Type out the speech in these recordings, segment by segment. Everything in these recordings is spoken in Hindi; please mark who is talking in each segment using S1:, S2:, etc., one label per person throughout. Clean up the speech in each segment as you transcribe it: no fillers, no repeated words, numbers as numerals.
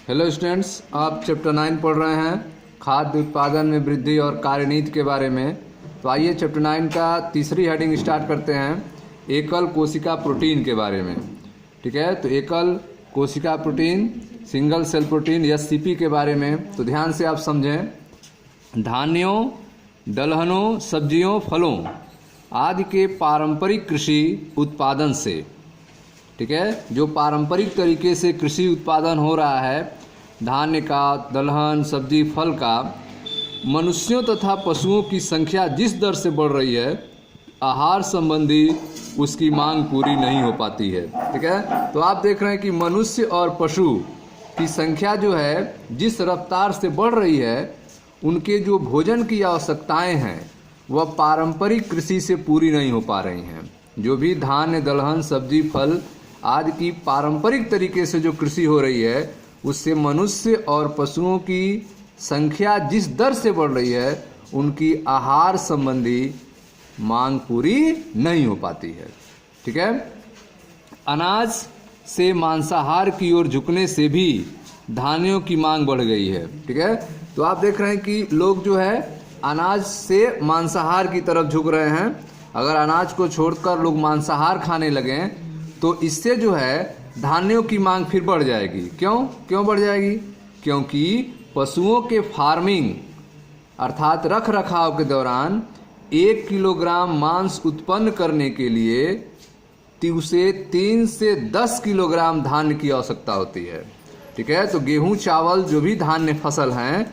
S1: हेलो स्टूडेंट्स, आप चैप्टर 9 पढ़ रहे हैं खाद्य उत्पादन में वृद्धि और कार्यनीति के बारे में। तो आइए चैप्टर 9 का तीसरी हेडिंग स्टार्ट करते हैं, एकल कोशिका प्रोटीन के बारे में। ठीक है, तो एकल कोशिका प्रोटीन, सिंगल सेल प्रोटीन या सीपी के बारे में तो ध्यान से आप समझें। धान्यों, दलहनों, सब्जियों, फलों आदि के पारंपरिक कृषि उत्पादन से, ठीक है, जो पारंपरिक तरीके से कृषि उत्पादन हो रहा है धान्य का, दलहन, सब्जी, फल का, मनुष्यों तथा पशुओं की संख्या जिस दर से बढ़ रही है, आहार संबंधी उसकी मांग पूरी नहीं हो पाती है। ठीक है, तो आप देख रहे हैं कि मनुष्य और पशु की संख्या जो है जिस रफ्तार से बढ़ रही है, उनके जो भोजन की आवश्यकताएं हैं वह पारंपरिक कृषि से पूरी नहीं हो पा रही हैं। जो भी धान्य, दलहन, सब्जी, फल आदि की पारंपरिक तरीके से जो कृषि हो रही है, उससे मनुष्य और पशुओं की संख्या जिस दर से बढ़ रही है, उनकी आहार संबंधी मांग पूरी नहीं हो पाती है। ठीक है, अनाज से मांसाहार की ओर झुकने से भी धान्यों की मांग बढ़ गई है। ठीक है, तो आप देख रहे हैं कि लोग जो है अनाज से मांसाहार की तरफ झुक रहे हैं। अगर अनाज को छोड़कर लोग मांसाहार खाने लगें तो इससे जो है धान्यों की मांग फिर बढ़ जाएगी। क्यों बढ़ जाएगी? क्योंकि पशुओं के फार्मिंग अर्थात रख रखाव के दौरान 1 किलोग्राम मांस उत्पन्न करने के लिए उसे 3 से 10 किलोग्राम धान्य की आवश्यकता होती है। ठीक है, तो गेहूं, चावल जो भी धान्य फसल हैं,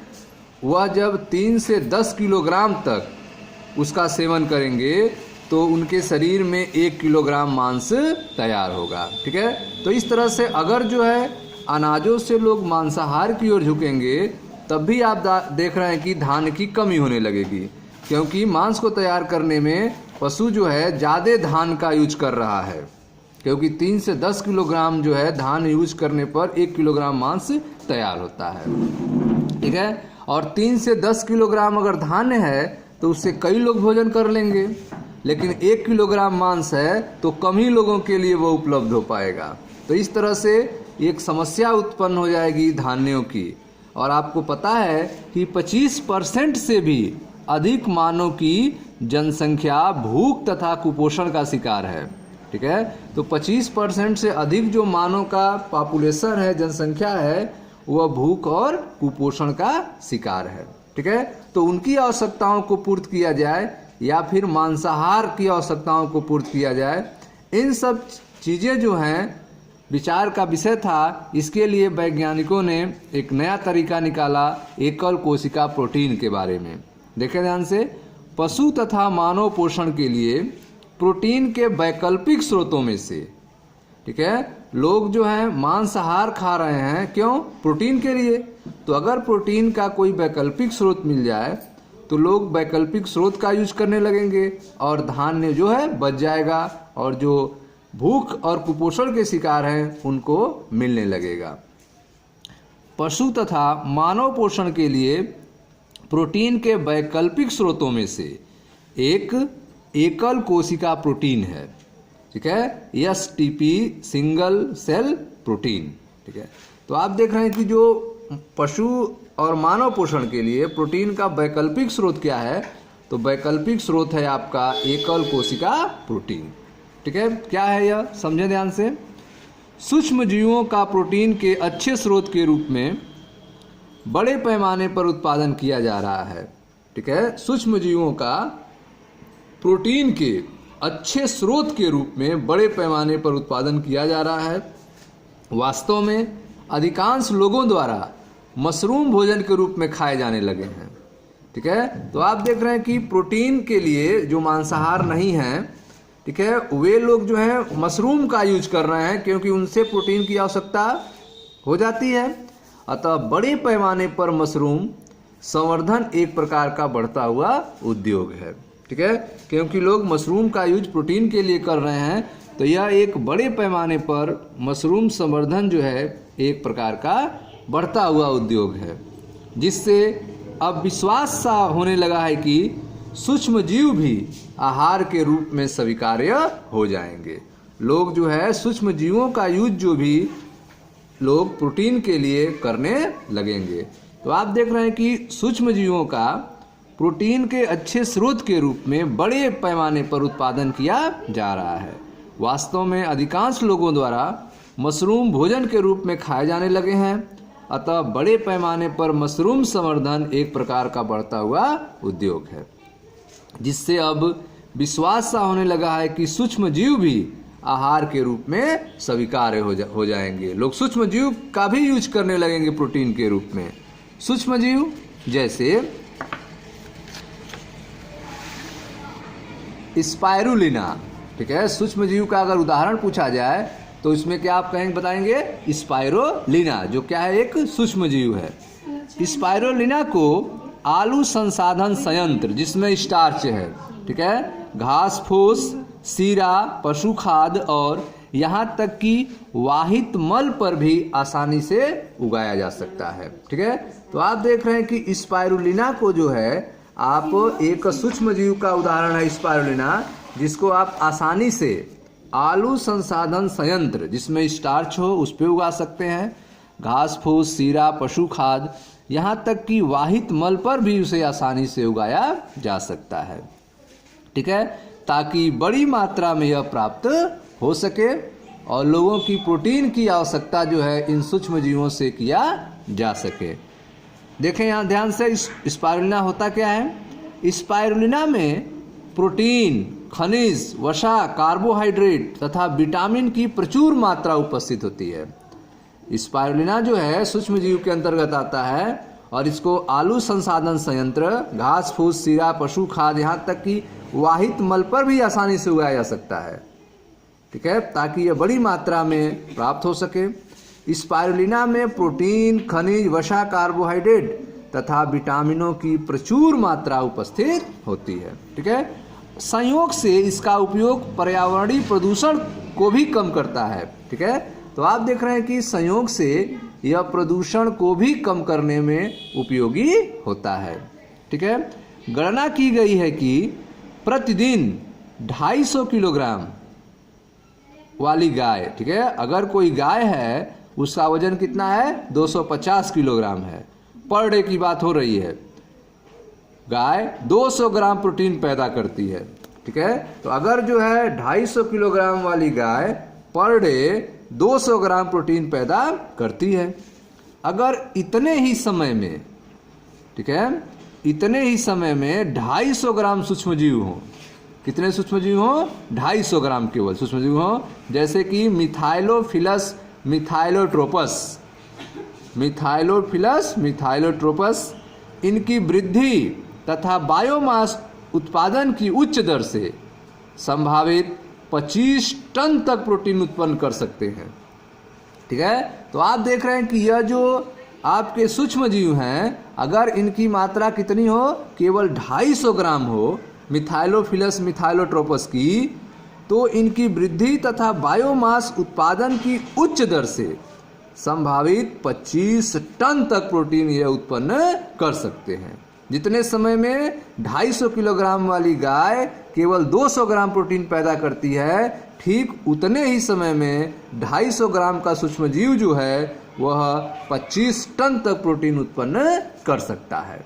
S1: वह जब 3 से 10 किलोग्राम तक उसका सेवन करेंगे तो उनके शरीर में 1 किलोग्राम मांस तैयार होगा। ठीक है, तो इस तरह से अगर जो है अनाजों से लोग मांसाहार की ओर झुकेंगे, तब भी आप देख रहे हैं कि धान्य की कमी होने लगेगी, क्योंकि मांस को तैयार करने में पशु जो है ज़्यादा धान का यूज कर रहा है। क्योंकि 3 से 10 किलोग्राम जो है धान यूज करने पर 1 किलोग्राम मांस तैयार होता है। ठीक है, और 3 से 10 किलोग्राम अगर धान्य है तो उससे कई लोग भोजन कर लेंगे, लेकिन 1 किलोग्राम मांस है तो कम ही लोगों के लिए वो उपलब्ध हो पाएगा। तो इस तरह से एक समस्या उत्पन्न हो जाएगी धान्यों की। और आपको पता है कि 25% से भी अधिक मानव की जनसंख्या भूख तथा कुपोषण का शिकार है। ठीक है, तो 25% से अधिक जो मानव का पॉपुलेशन है, जनसंख्या है, वह भूख और कुपोषण का शिकार है। ठीक है, तो उनकी आवश्यकताओं को पूर्ति किया जाए या फिर मांसाहार की आवश्यकताओं को पूर्ति किया जाए, इन सब चीज़ें जो हैं विचार का विषय था। इसके लिए वैज्ञानिकों ने एक नया तरीका निकाला एकल कोशिका प्रोटीन के बारे में। देखें ध्यान से, पशु तथा मानव पोषण के लिए प्रोटीन के वैकल्पिक स्रोतों में से, ठीक है, लोग जो हैं मांसाहार खा रहे हैं। क्यों? प्रोटीन के लिए। तो अगर प्रोटीन का कोई वैकल्पिक स्रोत मिल जाए तो लोग वैकल्पिक स्रोत का यूज करने लगेंगे और धान्य जो है बच जाएगा, और जो भूख और कुपोषण के शिकार हैं उनको मिलने लगेगा। पशु तथा मानव पोषण के लिए प्रोटीन के वैकल्पिक स्रोतों में से एक एकल कोशिका प्रोटीन है। ठीक है, STP, सिंगल सेल प्रोटीन। ठीक है, तो आप देख रहे हैं कि जो पशु और मानव पोषण के लिए प्रोटीन का वैकल्पिक स्रोत क्या है, तो वैकल्पिक स्रोत है आपका एकल कोशिका प्रोटीन। ठीक है, क्या है यह? समझें ध्यान से। सूक्ष्म जीवों का प्रोटीन के अच्छे स्रोत के रूप में बड़े पैमाने पर उत्पादन किया जा रहा है। ठीक है, सूक्ष्म जीवों का प्रोटीन के अच्छे स्रोत के रूप में बड़े पैमाने पर उत्पादन किया जा रहा है। वास्तव में अधिकांश लोगों द्वारा मशरूम भोजन के रूप में खाए जाने लगे हैं। ठीक है, तो आप देख रहे हैं कि प्रोटीन के लिए जो मांसाहार नहीं है, ठीक है, वे लोग जो हैं मशरूम का यूज कर रहे हैं, क्योंकि उनसे प्रोटीन की आवश्यकता हो जाती है। अतः बड़े पैमाने पर मशरूम संवर्धन एक प्रकार का बढ़ता हुआ उद्योग है। ठीक है, क्योंकि लोग मशरूम का यूज प्रोटीन के लिए कर रहे हैं, तो यह एक बड़े पैमाने पर मशरूम संवर्धन जो है एक प्रकार का बढ़ता हुआ उद्योग है, जिससे अब विश्वास सा होने लगा है कि सूक्ष्म जीव भी आहार के रूप में स्वीकार्य हो जाएंगे। लोग जो है सूक्ष्म जीवों का यूज जो भी लोग प्रोटीन के लिए करने लगेंगे। तो आप देख रहे हैं कि सूक्ष्म जीवों का प्रोटीन के अच्छे स्रोत के रूप में बड़े पैमाने पर उत्पादन किया जा रहा है। वास्तव में अधिकांश लोगों द्वारा मशरूम भोजन के रूप में खाए जाने लगे हैं। अतः बड़े पैमाने पर मशरूम संवर्धन एक प्रकार का बढ़ता हुआ उद्योग है, जिससे अब विश्वास सा होने लगा है कि सूक्ष्म जीव भी आहार के रूप में स्वीकार्य हो जाएंगे। लोग सूक्ष्म जीव का भी यूज करने लगेंगे प्रोटीन के रूप में। सूक्ष्म जीव जैसे स्पाइरुलिना, ठीक है, सूक्ष्म जीव का अगर उदाहरण पूछा जाए तो इसमें क्या आप कहेंगे, बताएंगे स्पाइरुलिना, जो क्या है, एक सूक्ष्म जीव है। स्पाइरुलिना को आलू संसाधन संयंत्र जिसमें स्टार्च है, ठीक है, घास फूस, सीरा, पशु खाद और यहाँ तक कि वाहित मल पर भी आसानी से उगाया जा सकता है, ठीक है। तो आप देख रहे हैं कि स्पाइरुलिना को जो है, आप एक सूक्ष्म जीव का उदाहरण है स्पाइरुलिना, जिसको आप आसानी से आलू संसाधन संयंत्र जिसमें स्टार्च हो उस पर उगा सकते हैं, घास फूस, सीरा, पशु खाद, यहाँ तक कि वाहित मल पर भी उसे आसानी से उगाया जा सकता है, ठीक है, ताकि बड़ी मात्रा में यह प्राप्त हो सके और लोगों की प्रोटीन की आवश्यकता जो है इन सूक्ष्म जीवों से किया जा सके। देखें यहाँ ध्यान से, स्पाइरुलिना होता क्या है। स्पाइरुलिना में प्रोटीन, खनिज, वसा, कार्बोहाइड्रेट तथा विटामिन की प्रचुर मात्रा उपस्थित होती है। स्पाइरुलिना जो है सूक्ष्म जीव के अंतर्गत आता है और इसको आलू संसाधन संयंत्र, घास फूस, सीरा, पशु खाद, यहाँ तक कि वाहित मल पर भी आसानी से उगाया जा सकता है, ठीक है, ताकि यह बड़ी मात्रा में प्राप्त हो सके। स्पाइरुलिना में प्रोटीन, खनिज, वसा, कार्बोहाइड्रेट तथा विटामिनों की प्रचुर मात्रा उपस्थित होती है, ठीक है। संयोग से इसका उपयोग पर्यावरणीय प्रदूषण को भी कम करता है, ठीक है। तो आप देख रहे हैं कि संयोग से यह प्रदूषण को भी कम करने में उपयोगी होता है, ठीक है। गणना की गई है कि प्रतिदिन 250 किलोग्राम वाली गाय, ठीक है, अगर कोई गाय है उसका वजन कितना है, 250 किलोग्राम है, पर डे की बात हो रही है। गाय 200 ग्राम प्रोटीन पैदा करती है, ठीक है। तो अगर जो है 250 किलोग्राम वाली गाय पर डे 200 ग्राम प्रोटीन पैदा करती है, अगर इतने ही समय में, ठीक है, इतने ही समय में 250 ग्राम सूक्ष्म जीव हो, कितने सूक्ष्म जीव हो, 250 ग्राम केवल सूक्ष्म जीव हो, जैसे कि मिथाइलोफिलस मिथाइलोट्रोपस, मिथाइलोट्रोपस, इनकी वृद्धि तथा बायोमास उत्पादन की उच्च दर से संभावित 25 टन तक प्रोटीन उत्पन्न कर सकते हैं, ठीक है। तो आप देख रहे हैं कि यह जो आपके सूक्ष्म जीव हैं, अगर इनकी मात्रा कितनी हो, केवल 250 ग्राम हो मिथाइलोफिलस मिथाइलोट्रोपस की, तो इनकी वृद्धि तथा बायोमास उत्पादन की उच्च दर से संभावित 25 टन तक प्रोटीन यह उत्पन्न कर सकते हैं। जितने समय में 250 किलोग्राम वाली गाय केवल 200 ग्राम प्रोटीन पैदा करती है, ठीक उतने ही समय में 250 ग्राम का सूक्ष्म जीव जो है वह 25 टन तक प्रोटीन उत्पन्न कर सकता है,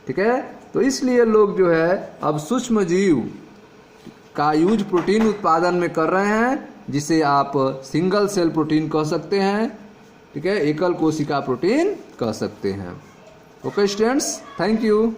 S1: ठीक है। तो इसलिए लोग जो है अब सूक्ष्म जीव का यूज प्रोटीन उत्पादन में कर रहे हैं, जिसे आप सिंगल सेल प्रोटीन कह सकते हैं, ठीक है, एकल कोशिका प्रोटीन कह सकते हैं। Okay students, thank you.